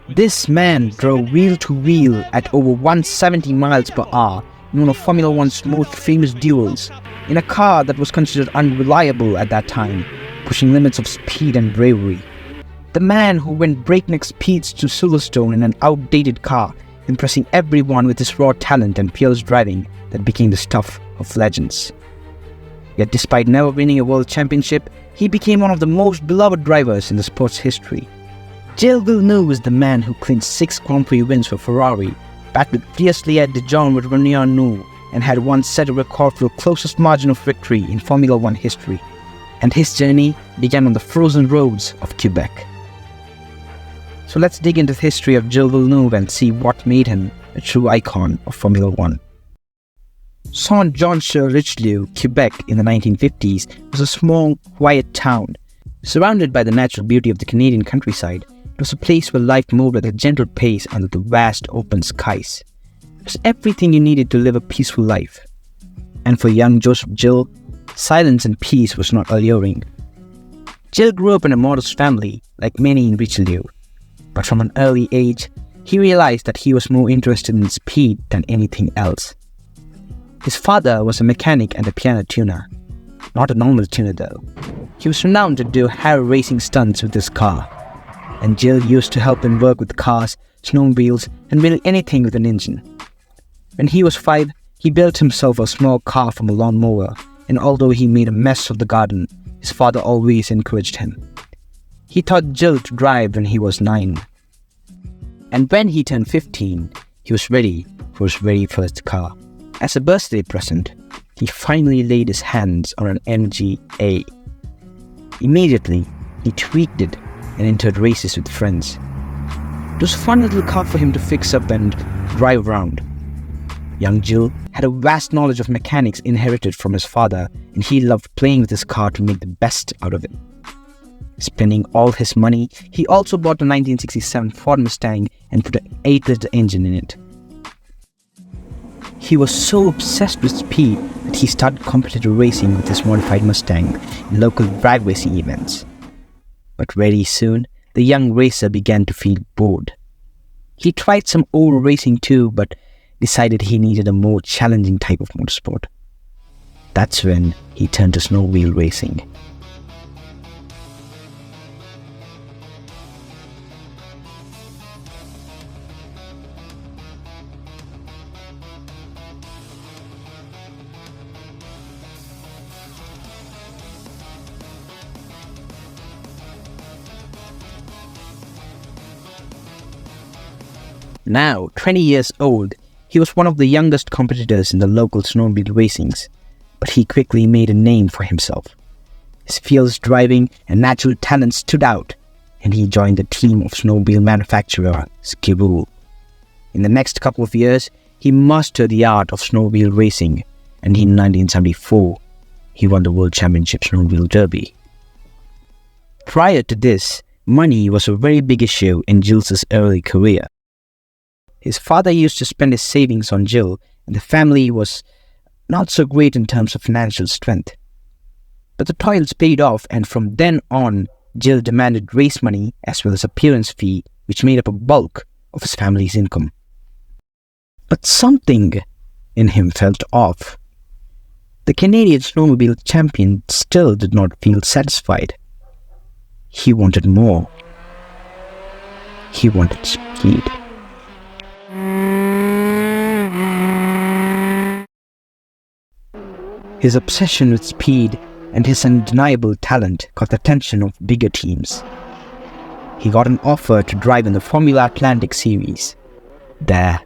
This man drove wheel to wheel at over 170 miles per hour in one of Formula One's most famous duels, in a car that was considered unreliable at that time, pushing limits of speed and bravery. The man who went breakneck speeds to Silverstone in an outdated car, impressing everyone with his raw talent and fearless driving that became the stuff of legends. Yet despite never winning a world championship, he became one of the most beloved drivers in the sport's history. Gilles Villeneuve is the man who clinched 6 Grand Prix wins for Ferrari, battled fiercely at Dijon with René, and had once set a record for the closest margin of victory in Formula One history. And his journey began on the frozen roads of Quebec. So let's dig into the history of Gilles Villeneuve and see what made him a true icon of Formula One. Saint-Jean-sur-Richelieu, Quebec in the 1950s was a small, quiet town. Surrounded by the natural beauty of the Canadian countryside, it was a place where life moved at a gentle pace under the vast open skies. It was everything you needed to live a peaceful life. And for young Joseph Gilles, silence and peace was not alluring. Gilles grew up in a modest family, like many in Richelieu. But from an early age, he realized that he was more interested in speed than anything else. His father was a mechanic and a piano tuner. Not a normal tuner though. He was renowned to do high racing stunts with his car. And Gilles used to help him work with cars, snowmobiles, and build anything with an engine. When he was 5, he built himself a small car from a lawnmower, and although he made a mess of the garden, his father always encouraged him. He taught Gilles to drive when he was 9. And when he turned 15, he was ready for his very first car. As a birthday present, he finally laid his hands on an MG A. Immediately, he tweaked it and entered races with friends. It was a fun little car for him to fix up and drive around. Young Gilles had a vast knowledge of mechanics inherited from his father, and he loved playing with his car to make the best out of it. Spending all his money, he also bought a 1967 Ford Mustang and put an 8-liter engine in it. He was so obsessed with speed that he started competitive racing with his modified Mustang in local drag racing events. But very soon, the young racer began to feel bored. He tried some old racing too, but decided he needed a more challenging type of motorsport. That's when he turned to snowmobile racing. Now, 20 years old, he was one of the youngest competitors in the local snowmobile racings, but he quickly made a name for himself. His fearless driving and natural talent stood out, and he joined the team of snowmobile manufacturer Skiroo. In the next couple of years, he mastered the art of snowmobile racing, and in 1974, he won the World Championship Snowmobile Derby. Prior to this, money was a very big issue in Gilles' early career. His father used to spend his savings on Gilles, and the family was not so great in terms of financial strength. But the toils paid off, and from then on, Gilles demanded race money as well as appearance fee, which made up a bulk of his family's income. But something in him felt off. The Canadian snowmobile champion still did not feel satisfied. He wanted more. He wanted speed. His obsession with speed and his undeniable talent caught the attention of bigger teams. He got an offer to drive in the Formula Atlantic series. There,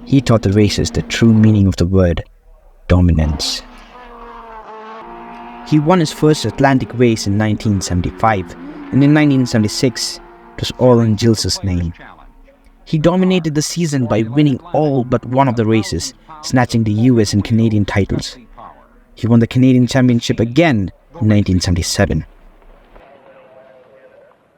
he taught the racers the true meaning of the word dominance. He won his first Atlantic race in 1975, and in 1976, it was all in Gilles' name. He dominated the season by winning all but one of the races, snatching the US and Canadian titles. He won the Canadian Championship again in 1977.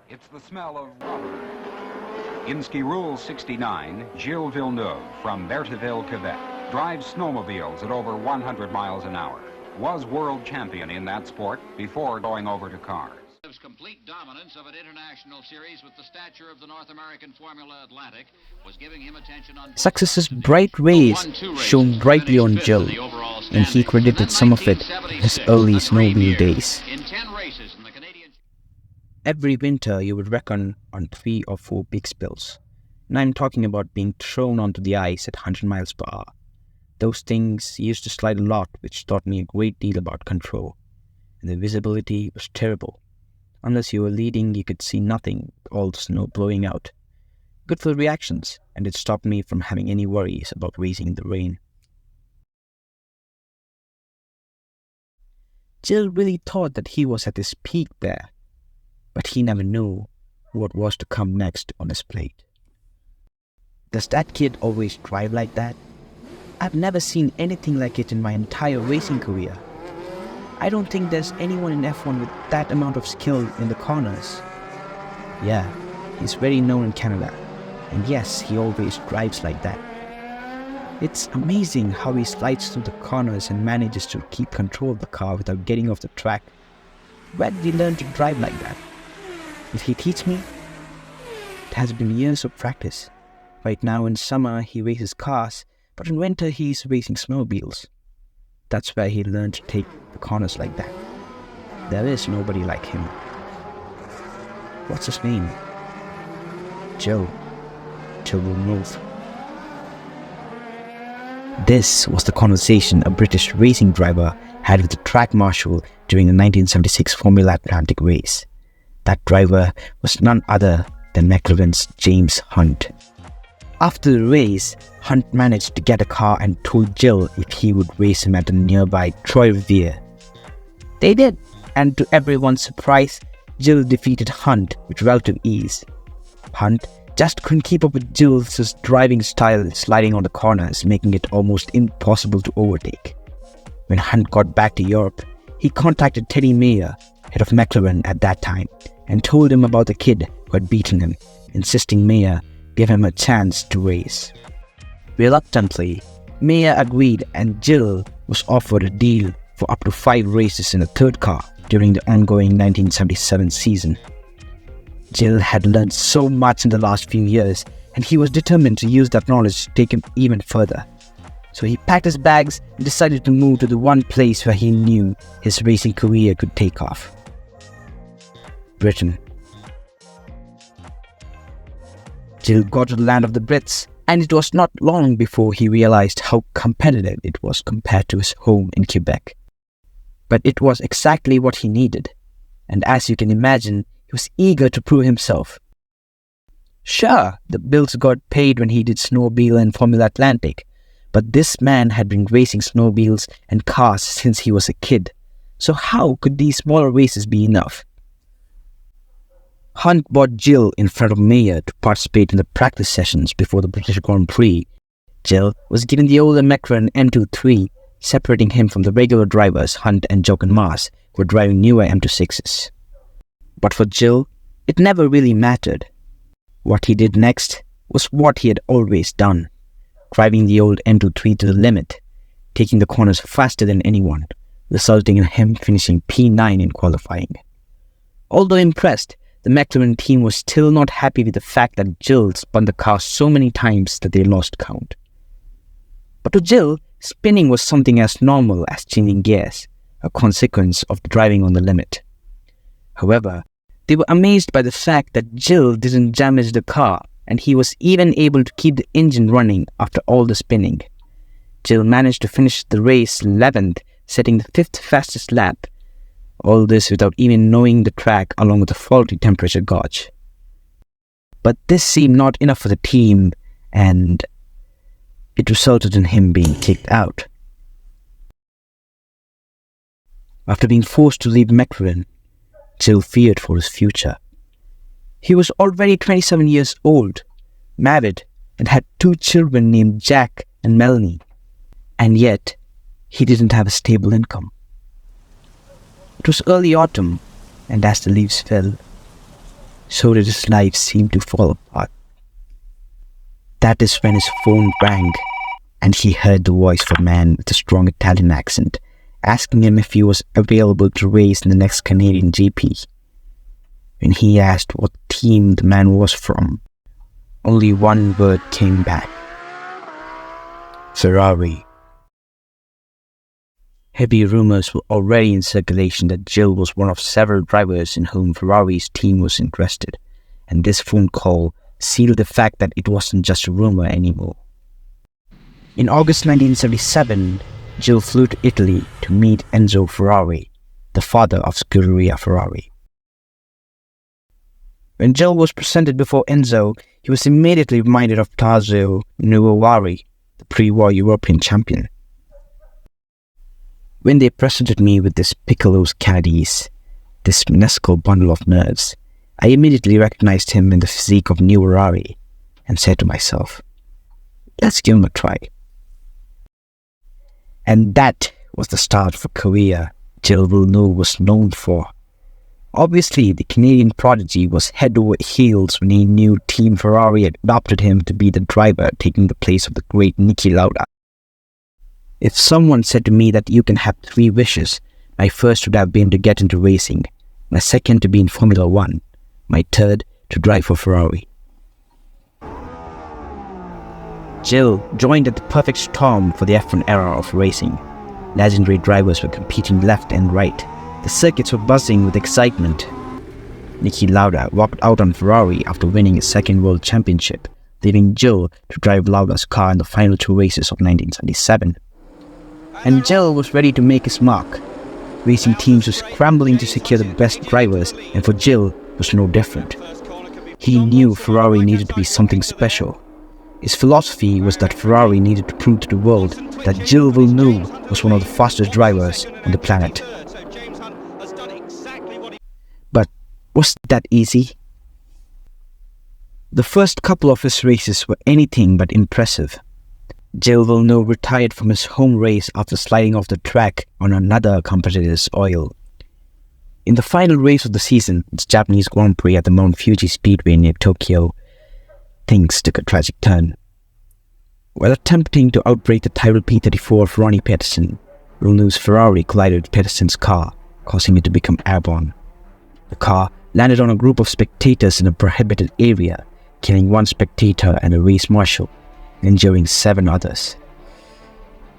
It's the smell of rubber. In Ski Rule 69, Gilles Villeneuve from Bertheville, Quebec, drives snowmobiles at over 100 miles an hour. Was world champion in that sport before going over to cars. Complete dominance. prominence of an international series with the stature of the North American Formula Atlantic was giving him attention on Success's bright rays shone brightly on Gilles, and he credited some of it to his early snowmobile days. in 10 races in the Canadian. Every winter you would reckon on 3 or 4 big spills, and I'm talking about being thrown onto the ice at 100 miles per hour. Those things used to slide a lot, which taught me a great deal about control, and the visibility was terrible. Unless you were leading, you could see nothing, all the snow blowing out. Good for the reactions, and it stopped me from having any worries about racing in the rain. Gilles really thought that he was at his peak there, but he never knew what was to come next on his plate. Does that kid always drive like that? I've never seen anything like it in my entire racing career. I don't think there's anyone in F1 with that amount of skill in the corners. Yeah, he's very known in Canada, and yes, he always drives like that. It's amazing how he slides through the corners and manages to keep control of the car without getting off the track. Where did he learn to drive like that? Did he teach me? It has been years of practice. Right now in summer he races cars, but in winter he's racing snowmobiles. That's where he learned to take the corners like that. There is nobody like him. What's his name? Gilles Villeneuve. This was the conversation a British racing driver had with the track marshal during the 1976 Formula Atlantic race. That driver was none other than Mclaren's James Hunt. After the race, Hunt managed to get a car and told Gilles if he would race him at the nearby Trois-Rivières. They did, and to everyone's surprise, Gilles defeated Hunt with relative ease. Hunt just couldn't keep up with Gilles' driving style, sliding on the corners, making it almost impossible to overtake. When Hunt got back to Europe, he contacted Teddy Mayer, head of Mclaren at that time, and told him about the kid who had beaten him, insisting Mayer give him a chance to race. Reluctantly, Mayer agreed, and Gilles was offered a deal for up to 5 races in a third car during the ongoing 1977 season. Gilles had learned so much in the last few years, and he was determined to use that knowledge to take him even further. So he packed his bags and decided to move to the one place where he knew his racing career could take off: Britain. Gilles got to the land of the Brits, and it was not long before he realized how competitive it was compared to his home in Quebec. But it was exactly what he needed, and as you can imagine, he was eager to prove himself. Sure, the bills got paid when he did Snowmobile and Formula Atlantic, but this man had been racing snowmobiles and cars since he was a kid, so how could these smaller races be enough? Hunt brought Gilles in front of Mayer to participate in the practice sessions before the British Grand Prix. Gilles was given the older Mclaren M23, separating him from the regular drivers Hunt and Jochen Maas, who were driving newer M26s. But for Gilles, it never really mattered. What he did next was what he had always done, driving the old M23 to the limit, taking the corners faster than anyone, resulting in him finishing P9 in qualifying. Although impressed, the Mclaren team was still not happy with the fact that Gilles spun the car so many times that they lost count. But to Gilles, spinning was something as normal as changing gears, a consequence of driving on the limit. However, they were amazed by the fact that Gilles didn't damage the car, and he was even able to keep the engine running after all the spinning. Gilles managed to finish the race 11th, setting the 5th fastest lap. All this without even knowing the track along with the faulty temperature gauge. But this seemed not enough for the team, and it resulted in him being kicked out. After being forced to leave Mclaren, Gilles feared for his future. He was already 27 years old, married, and had 2 children named Jack and Melanie, and yet he didn't have a stable income. It was early autumn, and as the leaves fell, so did his life seem to fall apart. That is when his phone rang, and he heard the voice of a man with a strong Italian accent, asking him if he was available to race in the next Canadian GP. when he asked what team the man was from. Only one word came back: Ferrari. Heavy rumors were already in circulation that Gilles was one of several drivers in whom Ferrari's team was interested, and this phone call sealed the fact that it wasn't just a rumor anymore. In August 1977, Gilles flew to Italy to meet Enzo Ferrari, the father of Scuderia Ferrari. When Gilles was presented before Enzo, he was immediately reminded of Tazio Nuovary, the pre-war European champion. When they presented me with this Piccolo's Cadiz, this minuscule bundle of nerves, I immediately recognized him in the physique of Nuovary and said to myself, let's give him a try. And that was the start of a career Gilles Villeneuve was known for. Obviously, the Canadian prodigy was head over heels when he knew Team Ferrari had adopted him to be the driver taking the place of the great Niki Lauda. If someone said to me that you can have 3 wishes, my first would have been to get into racing, my second to be in Formula 1, my third to drive for Ferrari. Gilles joined at the perfect storm for the F1 era of racing. Legendary drivers were competing left and right. The circuits were buzzing with excitement. Niki Lauda walked out on Ferrari after winning his second world championship, leaving Gilles to drive Lauda's car in the final 2 races of 1977. And Gilles was ready to make his mark. Racing teams were scrambling to secure the best drivers, and for Gilles it was no different. He knew Ferrari needed to be something special. His philosophy was that Ferrari needed to prove to the world that Gilles Villeneuve was one of the fastest drivers on the planet. But was that easy? The first couple of his races were anything but impressive. Gilles Villeneuve retired from his home race after sliding off the track on another competitor's oil. In the final race of the season, the Japanese Grand Prix at the Mount Fuji Speedway near Tokyo, things took a tragic turn. While attempting to outbrake the Tyrrell P34 of Ronnie Peterson, Villeneuve's Ferrari collided with Peterson's car, causing it to become airborne. The car landed on a group of spectators in a prohibited area, killing 1 spectator and a race marshal, and injuring 7 others.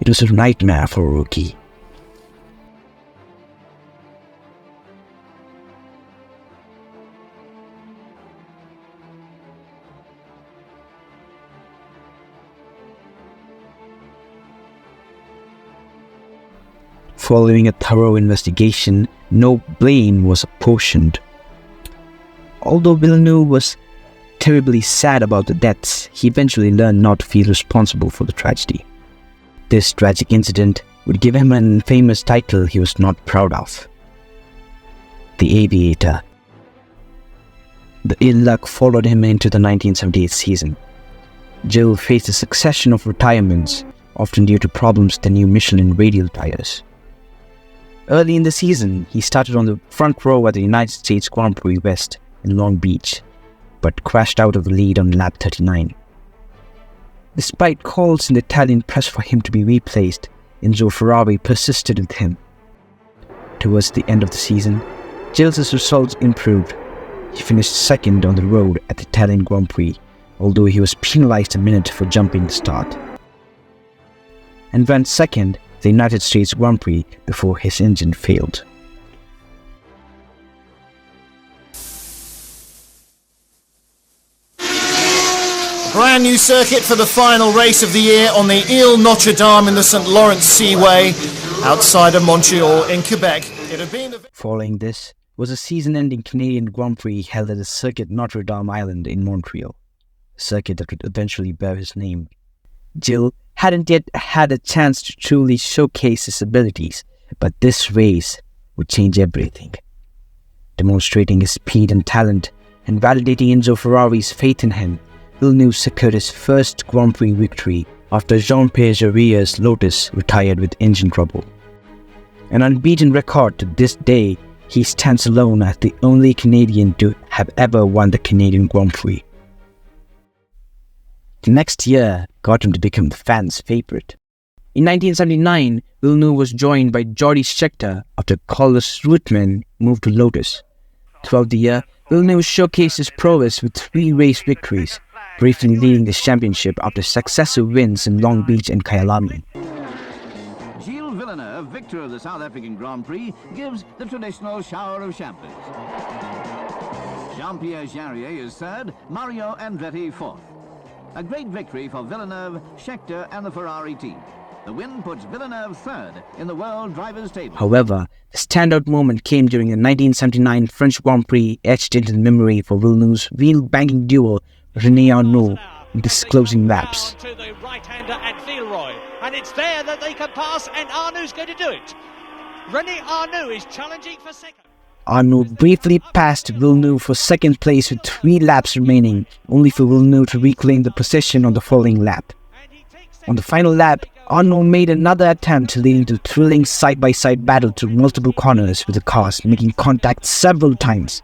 It was a nightmare for a rookie. Following a thorough investigation, no blame was apportioned. Although Villeneuve was terribly sad about the deaths, he eventually learned not to feel responsible for the tragedy. This tragic incident would give him an infamous title he was not proud of: the Aviator. The ill luck followed him into the 1978 season. Gilles faced a succession of retirements, often due to problems with the new Michelin radial tires. Early in the season, he started on the front row at the United States Grand Prix West in Long Beach, but crashed out of the lead on lap 39. Despite calls in the Italian press for him to be replaced, Enzo Ferrari persisted with him. Towards the end of the season, Gilles' results improved. He finished second on the road at the Italian Grand Prix, although he was penalized a minute for jumping the start, and ran second the United States Grand Prix before his engine failed. Brand new circuit for the final race of the year on the Ile Notre Dame in the St. Lawrence Seaway outside of Montreal in Quebec. It had been Following this was a season-ending Canadian Grand Prix held at the Circuit Notre Dame Island in Montreal, a circuit that would eventually bear his name. Gilles hadn't yet had a chance to truly showcase his abilities, but this race would change everything. Demonstrating his speed and talent and validating Enzo Ferrari's faith in him, Villeneuve secured his first Grand Prix victory after Jean-Pierre Jarière's Lotus retired with engine trouble. An unbeaten record to this day, he stands alone as the only Canadian to have ever won the Canadian Grand Prix. The next year got him to become the fans' favorite. In 1979, Villeneuve was joined by Jody Scheckter after Carlos Reutemann moved to Lotus. Throughout the year, Villeneuve showcased his prowess with 3 race victories, briefly leading the championship after successive wins in Long Beach and Kyalami. Gilles Villeneuve, victor of the South African Grand Prix, gives the traditional shower of champers. Jean-Pierre Jarier is third, Mario Andretti fourth. A great victory for Villeneuve, Scheckter and the Ferrari team. The win puts Villeneuve third in the World Drivers' Table. However, the standout moment came during the 1979 French Grand Prix, etched into the memory for Villeneuve's wheel-banging duo René in the closing laps. To the right-hander at Villeroy, and it's there that they can pass, and Arnoux going to do it. René Arnoux is challenging for second. Arnoux briefly passed Villeneuve for second place with 3 laps remaining, only for Villeneuve to reclaim the position on the following lap. On the final lap, Arnoux made another attempt, leading to a thrilling side-by-side battle through multiple corners with the cars making contact several times.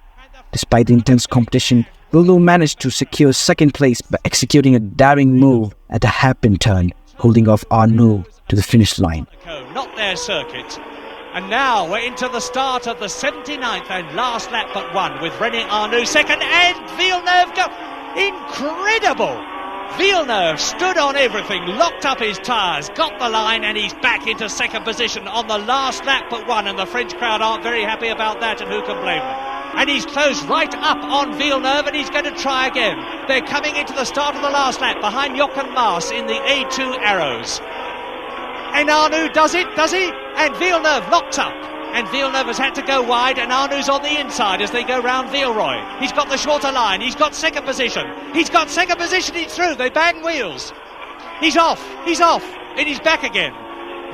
Despite the intense competition, Villeneuve managed to secure second place by executing a daring move at the hairpin turn, holding off Arnoux to the finish line. Not their circuit. And now we're into the start of the 79th and last lap but one, with René Arnoux second and Villeneuve go. Incredible! Villeneuve stood on everything, locked up his tyres, got the line, and he's back into second position on the last lap but one, and the French crowd aren't very happy about that, and who can blame them? And he's closed right up on Villeneuve, and he's going to try again. They're coming into the start of the last lap behind Jochen Maas in the A2 Arrows. And Arnoux does it, does he? And Villeneuve locks up. And Villeneuve has had to go wide, and Arnoux on the inside as they go round Villeroy. He's got the shorter line, he's got second position. He's got second position, he's through, they bang wheels. He's off, and he's back again.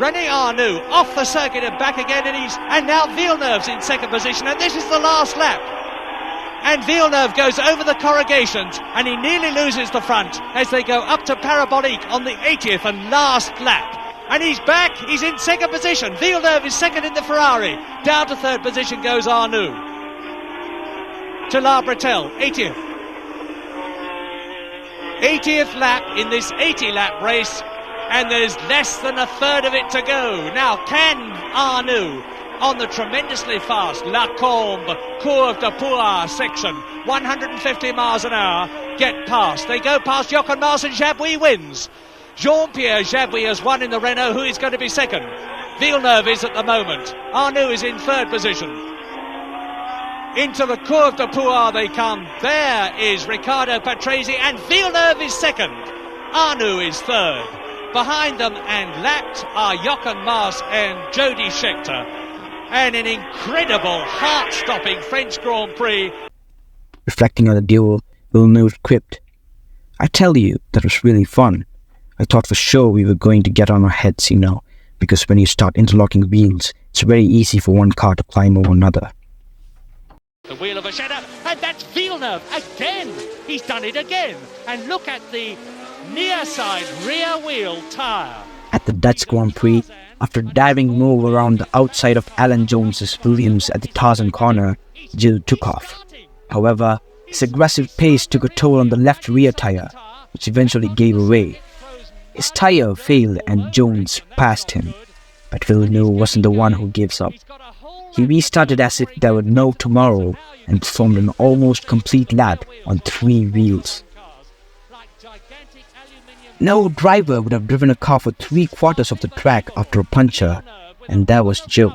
René Arnoux off the circuit and back again, and now Villeneuve's in second position, and this is the last lap. And Villeneuve goes over the corrugations, and he nearly loses the front as they go up to Parabolique on the 80th and last lap. And he's back, he's in second position. Villeneuve is second in the Ferrari. Down to third position goes Arnoux. To La Bretelle, 80th. 80th lap in this 80-lap race, and there's less than a third of it to go. Now, can Arnoux, on the tremendously fast La Combe Courbe de Pouar section, 150 miles an hour, get past? They go past Jochen Maas, and Jabouille wins. Jean-Pierre Jabouille has won in the Renault. Who is going to be second? Villeneuve is at the moment. Arnoux is in third position. Into the Courbe de Pouar they come. There is Riccardo Patrese, and Villeneuve is second. Arnoux is third. Behind them and lapped are Jochen Maas and Jody Scheckter. And an incredible, heart-stopping French Grand Prix. Reflecting on the duel, Villeneuve quipped, "I tell you, that was really fun. I thought for sure we were going to get on our heads, because when you start interlocking wheels, it's very easy for one car to climb over another." The wheel of a shadow, and that's Villeneuve again. He's done it again. And look at the near side rear wheel tyre. At the Dutch Grand Prix, after a diving move around the outside of Alan Jones's Williams at the Tarzan corner, Gilles took off. However, his aggressive pace took a toll on the left rear tyre, which eventually gave away. His tyre failed and Jones passed him, but Villeneuve wasn't the one who gives up. He restarted as if there were no tomorrow and performed an almost complete lap on 3 wheels. No driver would have driven a car for 3/4 of the track after a puncture, and that was Joe.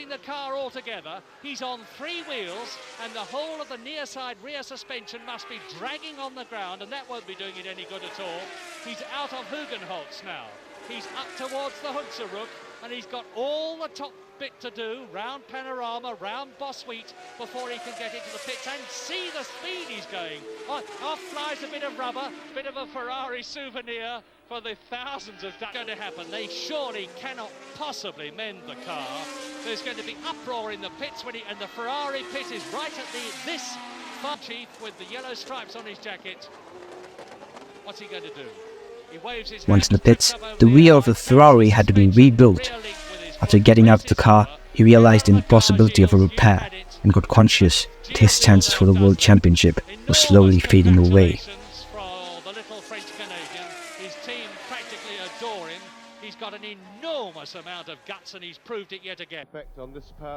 The car altogether, he's on 3 wheels, and the whole of the near side rear suspension must be dragging on the ground, and that won't be doing it any good at all. He's out of Hugenholtz now. He's up towards the Hunsrück, and he's got all the top bit to do, round Panorama, round Bosweet, before he can get into the pits, and see the speed he's going. Off flies a bit of rubber, bit of a Ferrari souvenir for the thousands of that going to happen. They surely cannot possibly mend the car. There's going to be uproar in the pits and the Ferrari pit is right at this far chief with the yellow stripes on his jacket. What's he going to do? He waves his Once in the pits, the rear of the Ferrari had to be rebuilt. After getting out of the car, he realized the impossibility of a repair and got conscious that his chances for the World Championship were slowly fading away. He's got an enormous amount of guts and he's proved it yet again.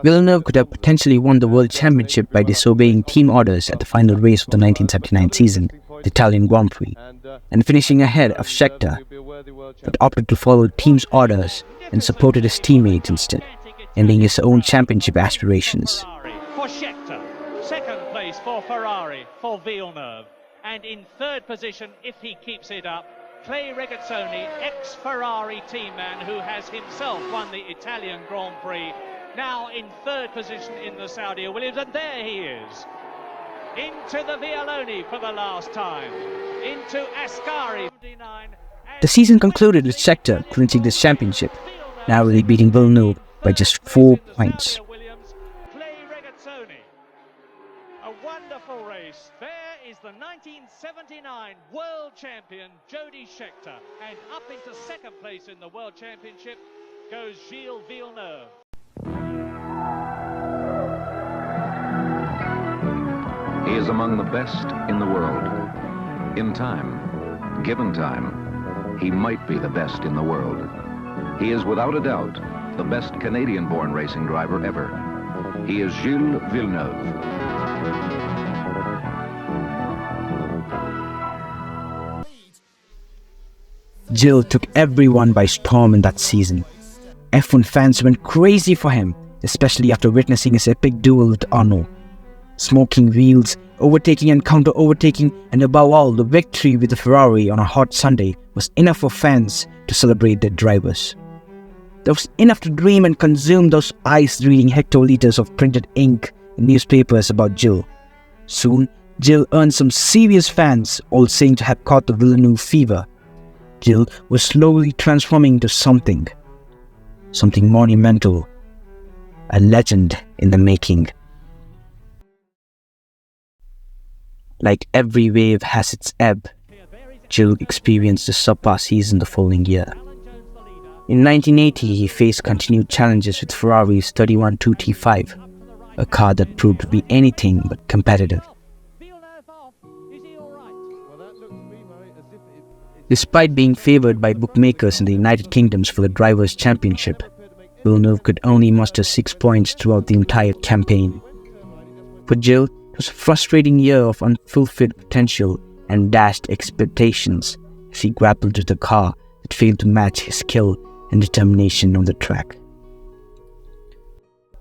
Villeneuve could have potentially won the World Championship by disobeying team orders at the final race of the 1979 season, the Italian Grand Prix, and finishing ahead of Scheckter, but opted to follow team's orders and supported his teammates instead, ending his own championship aspirations. For Scheckter, second place for Ferrari for Villeneuve, and in third position, if he keeps it up, Clay Regazzoni, ex-Ferrari team man who has himself won the Italian Grand Prix, now in third position in the Saudi Williams, and there he is. Into the Vialoni for the last time, into Ascari. The season concluded with Scheckter clinching the championship, narrowly beating Villeneuve by just 4 points. Clay Regazzoni, a wonderful race. There is the 1979 world champion Jody Scheckter, and up into second place in the world championship goes Gilles Villeneuve. He is among the best in the world. In time, given time, he might be the best in the world. He is without a doubt the best Canadian-born racing driver ever. He is Gilles Villeneuve. Gilles took everyone by storm in that season. F1 fans went crazy for him, especially after witnessing his epic duel with Arno. Smoking wheels, overtaking and counter-overtaking, and above all, the victory with the Ferrari on a hot Sunday was enough for fans to celebrate their drivers. There was enough to dream and consume those eyes reading hectoliters of printed ink in newspapers about Gilles. Soon, Gilles earned some serious fans, all saying to have caught the Villenueve Fever. Gilles was slowly transforming into something monumental, a legend in the making. Like every wave has its ebb, Gilles experienced a subpar season the following year. In 1980, he faced continued challenges with Ferrari's 312 T5, a car that proved to be anything but competitive. Despite being favoured by bookmakers in the United Kingdom for the Drivers' Championship, Villeneuve could only muster 6 points throughout the entire campaign. For Gilles, it was a frustrating year of unfulfilled potential and dashed expectations as he grappled with a car that failed to match his skill and determination on the track.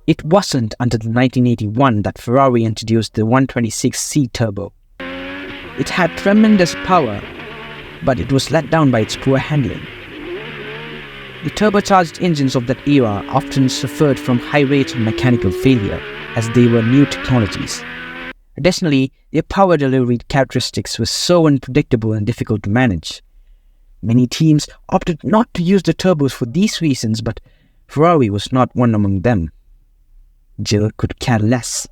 It wasn't until 1981 that Ferrari introduced the 126C Turbo. It had tremendous power, but it was let down by its poor handling. The turbocharged engines of that era often suffered from high rates of mechanical failure, as they were new technologies. Additionally, their power delivery characteristics were so unpredictable and difficult to manage. Many teams opted not to use the turbos for these reasons, but Ferrari was not one among them. Gilles could care less.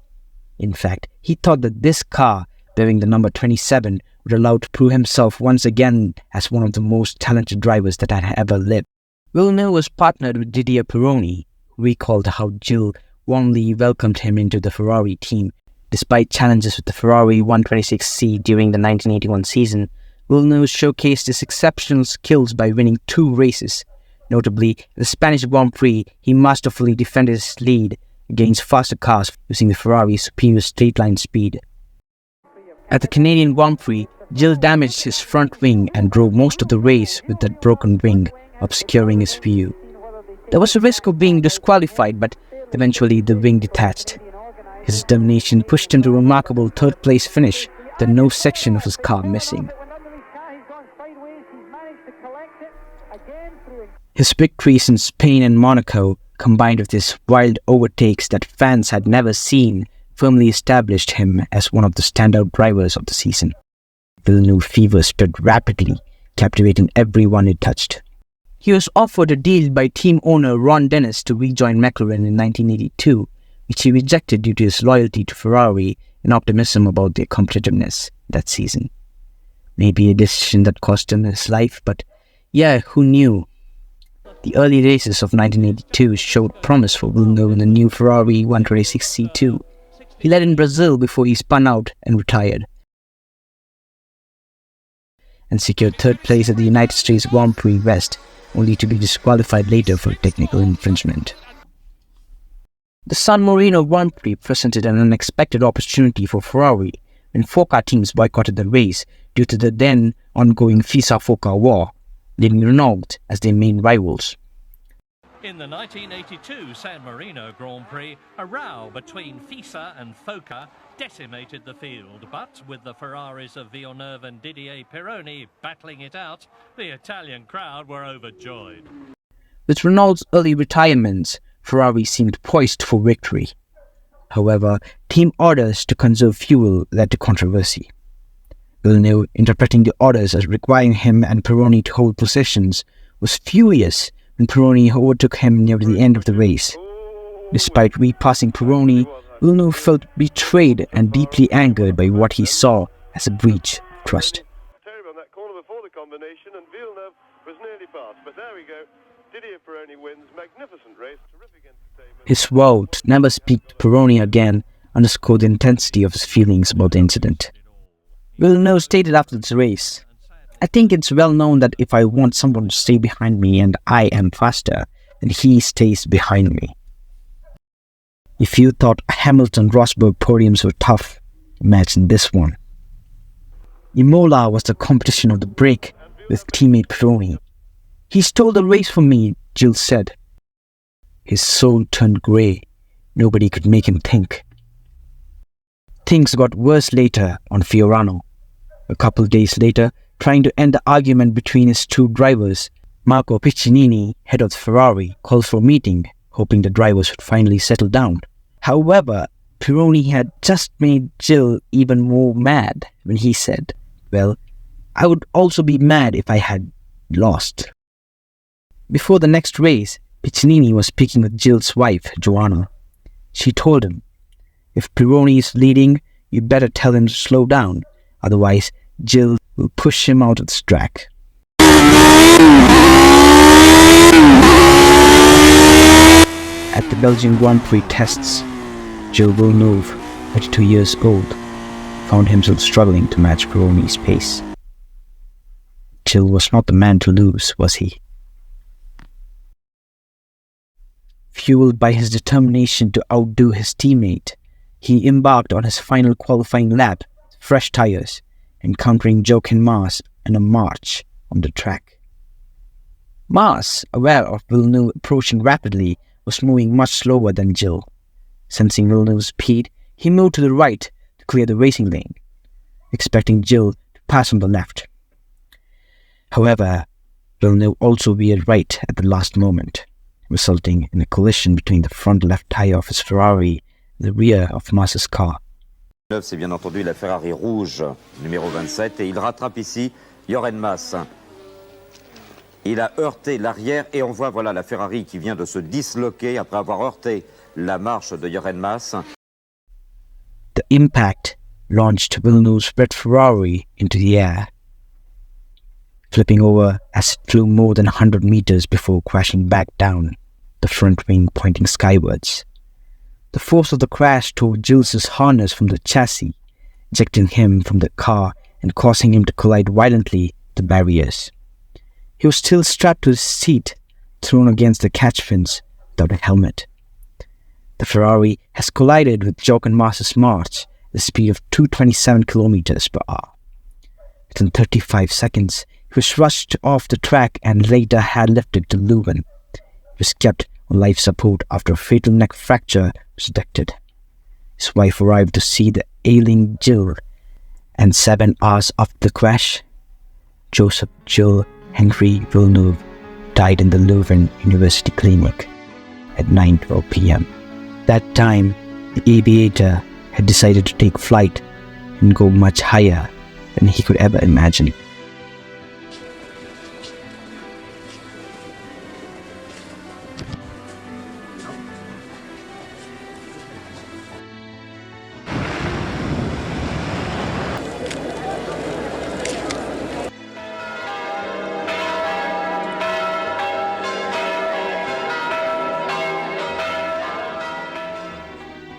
In fact, he thought that this car, bearing the number 27, would allow to prove himself once again as one of the most talented drivers that had ever lived. Villeneuve was partnered with Didier Pironi, who recalled how Gilles warmly welcomed him into the Ferrari team. Despite challenges with the Ferrari 126C during the 1981 season, Villeneuve showcased his exceptional skills by winning 2 races. Notably, in the Spanish Grand Prix, he masterfully defended his lead against faster cars using the Ferrari's superior straight-line speed. At the Canadian Grand Prix, Gilles damaged his front wing and drove most of the race with that broken wing, obscuring his view. There was a risk of being disqualified, but eventually the wing detached. His determination pushed him to a remarkable third-place finish, with no section of his car missing. His victories in Spain and Monaco, combined with his wild overtakes that fans had never seen, firmly established him as one of the standout drivers of the season. Villenueve Fever spread rapidly, captivating everyone it touched. He was offered a deal by team owner Ron Dennis to rejoin Mclaren in 1982, which he rejected due to his loyalty to Ferrari and optimism about their competitiveness that season. Maybe a decision that cost him his life, but yeah, who knew? The early races of 1982 showed promise for Villeneuve in the new Ferrari 126C2. He led in Brazil before he spun out and retired, and secured third place at the United States Grand Prix West only to be disqualified later for technical infringement. The San Marino Grand Prix presented an unexpected opportunity for Ferrari when FOCA teams boycotted the race due to the then ongoing FISA-FOCA war, leaving Renault as their main rivals. In the 1982 San Marino Grand Prix, a row between FISA and FOCA decimated the field, but with the Ferraris of Villeneuve and Didier Pironi battling it out, the Italian crowd were overjoyed. With Renault's early retirements, Ferrari seemed poised for victory. However, team orders to conserve fuel led to controversy. Villeneuve, interpreting the orders as requiring him and Pironi to hold positions, was furious when Pironi overtook him near the end of the race. Despite repassing Pironi, Villeneuve felt betrayed and deeply angered by what he saw as a breach of trust. Terrible on that corner before the combination, and Villeneuve was nearly past, but there we go. Didier Pironi wins. Magnificent race, terrific entertainment. His vow to never speak to Pironi again underscored the intensity of his feelings about the incident. Villeneuve stated after the race, "I think it's well known that if I want someone to stay behind me and I am faster, then he stays behind me. If you thought Hamilton-Rosberg podiums were tough, imagine this one." Imola was the competition of the break with teammate Pironi. "He stole the race from me," Gilles said. His soul turned grey. Nobody could make him think. Things got worse later on Fiorano. A couple days later, trying to end the argument between his two drivers, Marco Piccinini, head of Ferrari, called for a meeting, hoping the drivers would finally settle down. However, Pironi had just made Gilles even more mad when he said, "Well, I would also be mad if I had lost." Before the next race, Piccinini was speaking with Gilles' wife, Joanna. She told him, "If Pironi is leading, you better tell him to slow down, otherwise Gilles will push him out of the track." At the Belgian Grand Prix tests, Gilles Villeneuve, 32 years old, found himself struggling to match Pironi's pace. Gilles was not the man to lose, was he? Fueled by his determination to outdo his teammate, he embarked on his final qualifying lap with fresh tyres, encountering Jochen Mass in a march on the track. Mass, aware of Villeneuve approaching rapidly, was moving much slower than Gilles. Sensing Villeneuve's speed, he moved to the right to clear the racing lane, expecting Gilles to pass on the left. However, Villeneuve also veered right at the last moment, resulting in a collision between the front left tire of his Ferrari and the rear of Mass's car. C'est bien entendu la Ferrari rouge, numéro 27, et il rattrape ici Jochen Mass. Il a heurté l'arrière et on voit voilà la Ferrari qui vient de se disloquer après avoir heurté la marche de Jochen Mass. The impact launched Villeneuve's red Ferrari into the air, flipping over as it flew more than 100 meters before crashing back down, the front wing pointing skywards. The force of the crash tore Gilles' harness from the chassis, ejecting him from the car and causing him to collide violently with the barriers. He was still strapped to his seat, thrown against the catch fence without a helmet. The Ferrari has collided with Jochen Mass's march at a speed of 227 kilometers per hour. Within 35 seconds, he was rushed off the track and later had lifted to Leuven. He was kept on life support after a fatal neck fracture was detected. His wife arrived to see the ailing Gilles, and 7 hours after the crash, Joseph Gilles Henry Villeneuve died in the Leuven University Clinic at 9:12 p.m. That time, the aviator had decided to take flight and go much higher than he could ever imagine.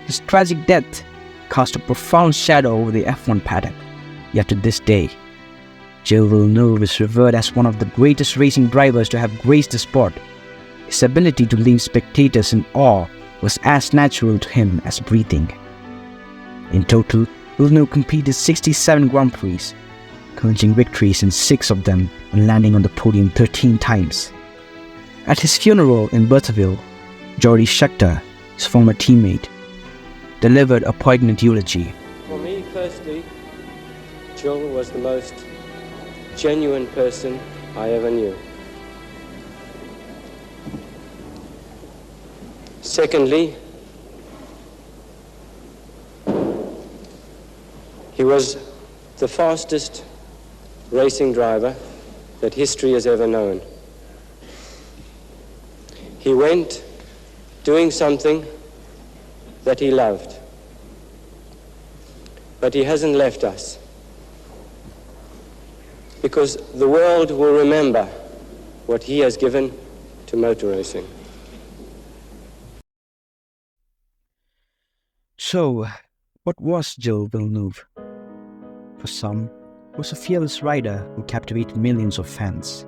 His tragic death cast a profound shadow over the F1 paddock, yet to this day, Gilles Villeneuve is revered as one of the greatest racing drivers to have graced the sport. His ability to leave spectators in awe was as natural to him as breathing. In total, Villeneuve competed 67 Grand Prix, clinching victories in 6 of them and landing on the podium 13 times. At his funeral in Bertheville, Jordi Scheckter, his former teammate, delivered a poignant eulogy. For me, firstly, Gilles was the most genuine person I ever knew. Secondly, he was the fastest racing driver that history has ever known. He went doing something that he loved, but he hasn't left us, because the world will remember what he has given to motor racing. So, what was Gilles Villeneuve? For some, he was a fearless rider who captivated millions of fans.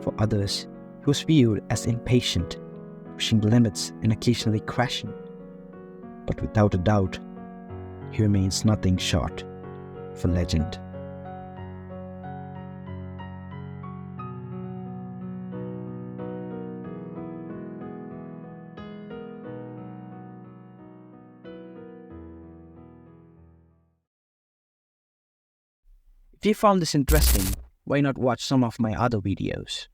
For others, he was viewed as impatient, pushing the limits and occasionally crashing. But without a doubt, he remains nothing short of a legend. If you found this interesting, why not watch some of my other videos?